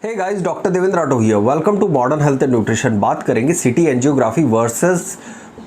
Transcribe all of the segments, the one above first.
Hey guys, doctor Devendra Rathore here. Welcome to modern health and nutrition. बात करेंगे CT angiography versus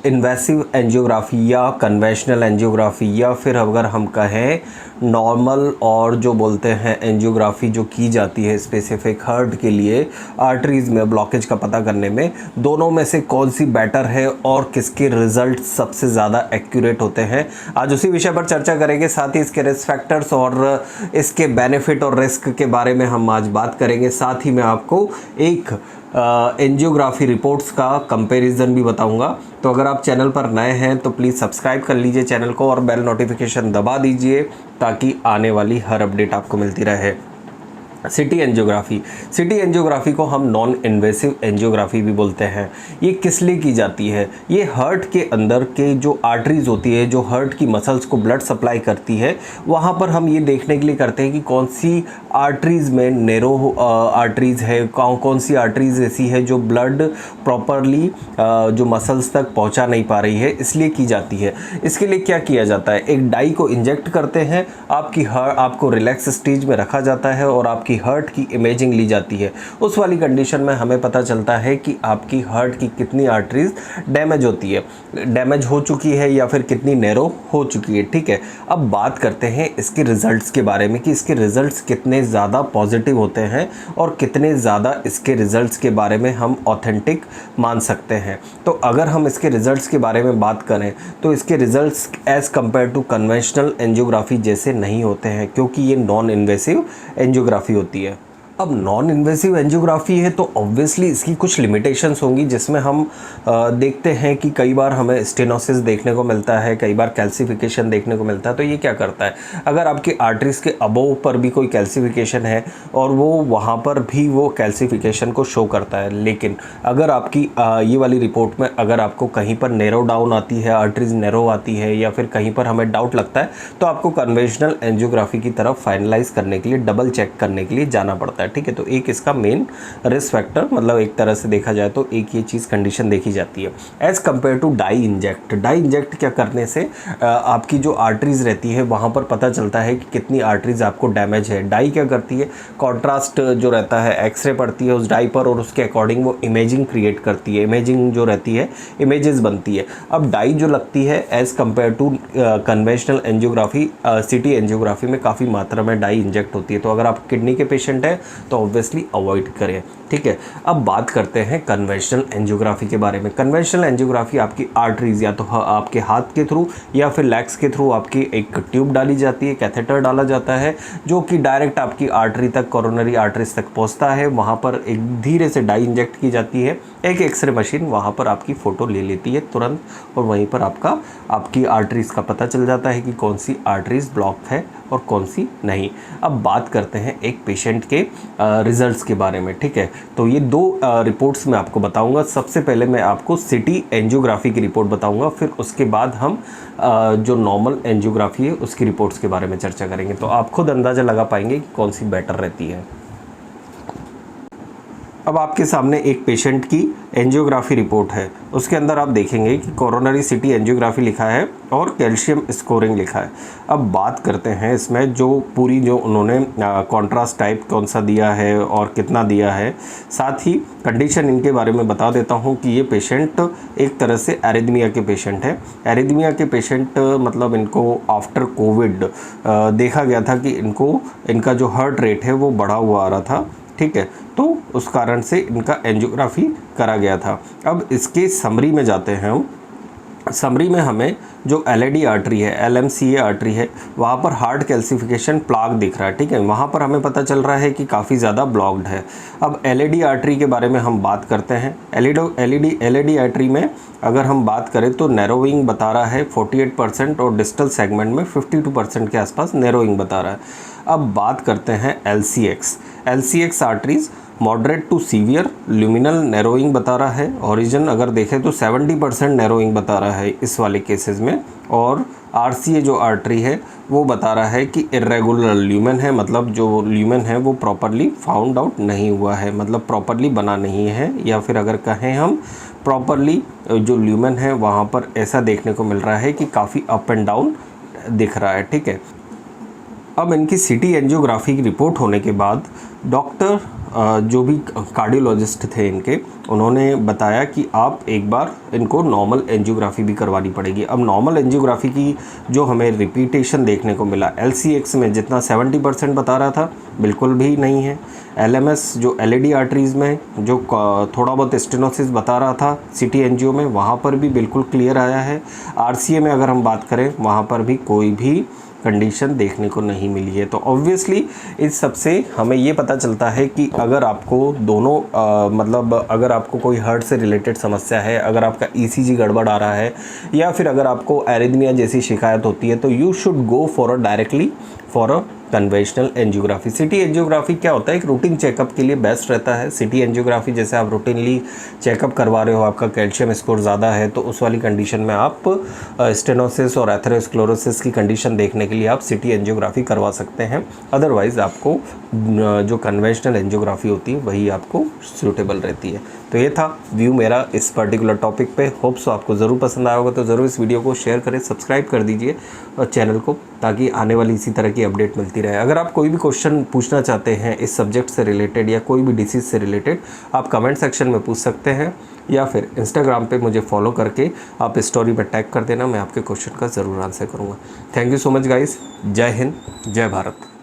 invasive angiography या conventional angiography, या फिर अगर हम कहें नॉर्मल और जो बोलते हैं एंजियोग्राफी जो की जाती है स्पेसिफिक हार्ट के लिए आर्टरीज़ में ब्लॉकेज का पता करने में, दोनों में से कौन सी बेटर है और किसके रिजल्ट सबसे ज़्यादा एक्यूरेट होते हैं, आज उसी विषय पर चर्चा करेंगे। साथ ही इसके रिस्क फैक्टर्स और इसके बेनिफिट और रिस्क के बारे में हम आज बात करेंगे। साथ ही मैं आपको एक एंजियोग्राफी रिपोर्ट्स का कंपैरिजन भी बताऊंगा। तो अगर आप चैनल पर नए हैं तो प्लीज़ सब्सक्राइब कर लीजिए चैनल को और बेल नोटिफिकेशन दबा दीजिए ताकि आने वाली हर अपडेट आपको मिलती रहे। सिटी एंजियोग्राफी को हम नॉन इन्वेसिव एंजियोग्राफी भी बोलते हैं। ये किस लिए की जाती है? ये हार्ट के अंदर के जो आर्टरीज होती है, जो हार्ट की मसल्स को ब्लड सप्लाई करती है, वहाँ पर हम ये देखने के लिए करते हैं कि कौन सी आर्टरीज़ में नैरो आर्टरीज़ है, कौन सी आर्टरीज़ ऐसी है जो ब्लड प्रॉपरली जो मसल्स तक पहुँचा नहीं पा रही है, इसलिए की जाती है। इसके लिए क्या किया जाता है? एक डाई को इंजेक्ट करते हैं, आपको रिलैक्स स्टेज में रखा जाता है और आपकी हार्ट की इमेजिंग ली जाती है। उस वाली कंडीशन में हमें पता चलता है कि आपकी हार्ट की कितनी आर्टरीज डैमेज होती है, डैमेज हो चुकी है या फिर कितनी नैरो हो चुकी है। ठीक है, अब बात करते हैं इसके रिजल्ट्स के बारे में कि इसके रिजल्ट्स कितने ज़्यादा पॉजिटिव होते हैं और कितने ज़्यादा इसके रिजल्ट्स के बारे में हम ऑथेंटिक मान सकते हैं। तो अगर हम इसके रिजल्ट्स के बारे में बात करें तो इसके results as compare to conventional angiography जैसे नहीं होते हैं, क्योंकि ये नॉन इन्वेसिव एंजियोग्राफी होती है। अब नॉन इन्वेसिव एंजियोग्राफी है तो ऑब्वियसली इसकी कुछ लिमिटेशंस होंगी, जिसमें हम देखते हैं कि कई बार हमें स्टेनोसिस देखने को मिलता है, कई बार कैल्सिफिकेशन देखने को मिलता है। तो ये क्या करता है, अगर आपकी आर्टरीज के अबोव पर भी कोई कैल्सिफिकेशन है और वो वहाँ पर भी वो कैल्सिफिकेशन को शो करता है, लेकिन अगर आपकी ये वाली रिपोर्ट में अगर आपको कहीं पर नैरो डाउन आती है, आर्टरीज नैरो आती है, या फिर कहीं पर हमें डाउट लगता है, तो आपको कन्वेंशनल एंजियोग्राफी की तरफ फाइनलाइज करने के लिए, डबल चेक करने के लिए जाना पड़ता है। ठीक है, तो एक इसका मेन रिस्क फैक्टर, मतलब एक तरह से देखा जाए तो एक ये चीज़ कंडीशन देखी जाती है as compare to dye inject क्या करने से आपकी जो आर्टरीज रहती है वहाँ पर पता चलता है कि कितनी आर्टरीज आपको डैमेज है। डाई क्या करती है, कॉन्ट्रास्ट जो रहता है, एक्सरे पड़ती है उस डाई पर और उसके अकॉर्डिंग वो इमेजिंग क्रिएट करती है, इमेजिंग जो रहती है, इमेजेस बनती है। अब डाई जो लगती है as compare to conventional angiography, CT angiography में काफ़ी मात्रा में डाई इंजेक्ट होती है। तो अगर आप किडनी के पेशेंट हैं तो ऑब्वियसली अवॉइड करें। ठीक है, अब बात करते हैं कन्वेंशनल एंजियोग्राफी के बारे में। कन्वेंशनल एंजियोग्राफी आपकी आर्टरीज या तो आपके हाथ के थ्रू या फिर लेग्स के थ्रू आपकी एक ट्यूब डाली जाती है, कैथेटर डाला जाता है, जो कि डायरेक्ट आपकी आर्टरी तक, कोरोनरी आर्टरीज तक पहुंचता है। वहां पर एक धीरे से डाई इंजेक्ट की जाती है, एक एक्सरे मशीन वहां पर आपकी फ़ोटो ले लेती है तुरंत, और वहीं पर आपकी आर्टरीज का पता चल जाता है कि कौन सी आर्टरीज ब्लॉक है और कौन सी नहीं। अब बात करते हैं एक पेशेंट के रिजल्ट्स के बारे में। ठीक है, तो ये दो रिपोर्ट्स मैं आपको बताऊंगा। सबसे पहले मैं आपको सिटी एंजियोग्राफी की रिपोर्ट बताऊंगा, फिर उसके बाद हम जो नॉर्मल एंजियोग्राफी है उसकी रिपोर्ट्स के बारे में चर्चा करेंगे। तो आप खुद अंदाज़ा लगा पाएंगे कि कौन सी बेटर रहती है। अब आपके सामने एक पेशेंट की एंजियोग्राफी रिपोर्ट है, उसके अंदर आप देखेंगे कि कोरोनरी सिटी एंजियोग्राफी लिखा है और कैल्शियम स्कोरिंग लिखा है। अब बात करते हैं इसमें जो उन्होंने कॉन्ट्रास्ट टाइप कौन सा दिया है और कितना दिया है, साथ ही कंडीशन इनके बारे में बता देता हूं कि ये पेशेंट एक तरह से एरिथमिया के पेशेंट है। एरिथमिया के पेशेंट मतलब इनको आफ्टर कोविड देखा गया था कि इनका जो हार्ट रेट है वो बढ़ा हुआ आ रहा था। ठीक है, तो उस कारण से इनका एंजियोग्राफी करा गया था। अब इसके समरी में जाते हैं हम। समरी में हमें जो एलएडी आर्टरी है, एलएमसीए आर्टरी है, वहाँ पर हार्ट कैल्सिफिकेशन प्लाक दिख रहा है। ठीक है, वहाँ पर हमें पता चल रहा है कि काफ़ी ज़्यादा ब्लॉक्ड है। अब एलएडी आर्टरी के बारे में हम बात करते हैं। एलएडी आर्टरी में अगर हम बात करें तो नैरोइंग बता रहा है 48% और डिस्टल सेगमेंट में 52% के आसपास नैरोइंग बता रहा है। अब बात करते हैं LCX arteries moderate to severe luminal narrowing बता रहा है। ओरिजिन अगर देखें तो 70% नैरोइंग बता रहा है इस वाले केसेस में। और आरसीए जो आर्टरी है वो बता रहा है कि इरेगुलर ल्यूमेन है, मतलब जो ल्यूमेन है वो प्रॉपरली फाउंड आउट नहीं हुआ है, मतलब प्रॉपरली बना नहीं है, या फिर अगर कहें हम प्रॉपरली जो ल्यूमेन है वहाँ पर ऐसा देखने को मिल रहा है कि काफ़ी अप एंड डाउन दिख रहा है। ठीक है, अब इनकी सिटी एंजियोग्राफी की रिपोर्ट होने के बाद डॉक्टर जो भी कार्डियोलॉजिस्ट थे इनके, उन्होंने बताया कि आप एक बार इनको नॉर्मल एंजियोग्राफी भी करवानी पड़ेगी। अब नॉर्मल एंजियोग्राफी की जो हमें रिपीटेशन देखने को मिला, LCX में जितना 70% बता रहा था बिल्कुल भी नहीं है। LMS जो LED आर्टरीज़ में जो थोड़ा बहुत स्टेनोसिस बता रहा था सिटी एंजियो में, वहाँ पर भी बिल्कुल क्लियर आया है। RCA में अगर हम बात करें वहाँ पर भी कोई भी कंडीशन देखने को नहीं मिली है। तो ऑब्वियसली इस सब से हमें ये पता चलता है कि अगर आपको दोनों मतलब अगर आपको कोई हार्ट से रिलेटेड समस्या है, अगर आपका ECG गड़बड़ आ रहा है, या फिर अगर आपको एरिथमिया जैसी शिकायत होती है, तो you should go for directly for a conventional angiography. CT angiography क्या होता है, एक रूटीन चेकअप के लिए बेस्ट रहता है। सिटी एंजियोग्राफी जैसे आप रूटीनली चेकअप करवा रहे हो, आपका कैल्शियम स्कोर ज़्यादा है, तो उस वाली कंडीशन में आप स्टेनोसिस और एथेरोस्क्लेरोसिस की कंडीशन देखने के लिए आप सिटी एंजियोग्राफी करवा सकते हैं। अदरवाइज़ आपको जो कन्वेंशनल एंजियोग्राफी होती है वही आपको सूटेबल रहती है। तो ये था व्यू मेरा इस पर्टिकुलर टॉपिक पे। होप सो आपको ज़रूर पसंद आया होगा, तो ज़रूर इस वीडियो को शेयर करें, सब्सक्राइब कर दीजिए और चैनल को, ताकि आने वाली इसी तरह की अपडेट मिलती रहे। अगर आप कोई भी क्वेश्चन पूछना चाहते हैं इस सब्जेक्ट से रिलेटेड या कोई भी डिसीज़ से रिलेटेड, आप कमेंट सेक्शन में पूछ सकते हैं, या फिर इंस्टाग्राम पे मुझे फॉलो करके आप स्टोरी में टैग कर देना, मैं आपके क्वेश्चन का ज़रूर आंसर करूँगा। Thank you so much guys. जय हिंद, जय भारत।